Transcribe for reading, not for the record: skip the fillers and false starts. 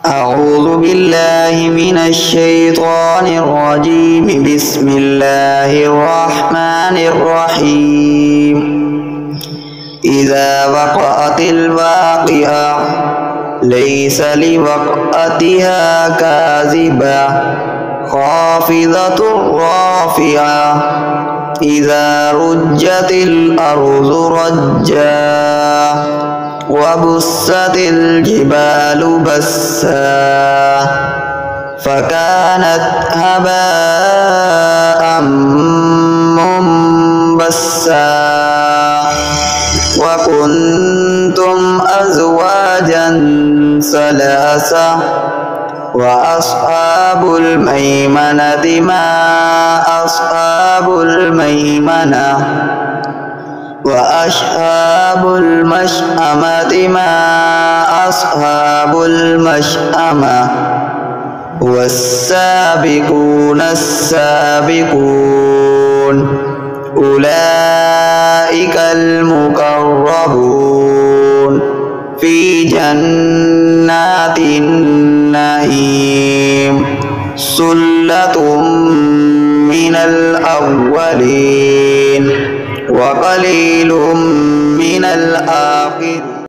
أعوذ بالله من الشيطان الرجيم. بسم الله الرحمن الرحيم. إذا وقعت الواقعة ليس لوقعتها كاذبة خافضة رافعة إذا رجت الأرض رجا وبست الجبال بسا فكانت هباء منبثا وكنتم أزواجا ثلاثة وأصحاب الميمنة ما أصحاب الميمنة وأصحاب المشأمة ما أصحاب المشأمة والسابقون السابقون أولئك المقربون في جنات النعيم ثلة من الأولين وقليل من الآخرين.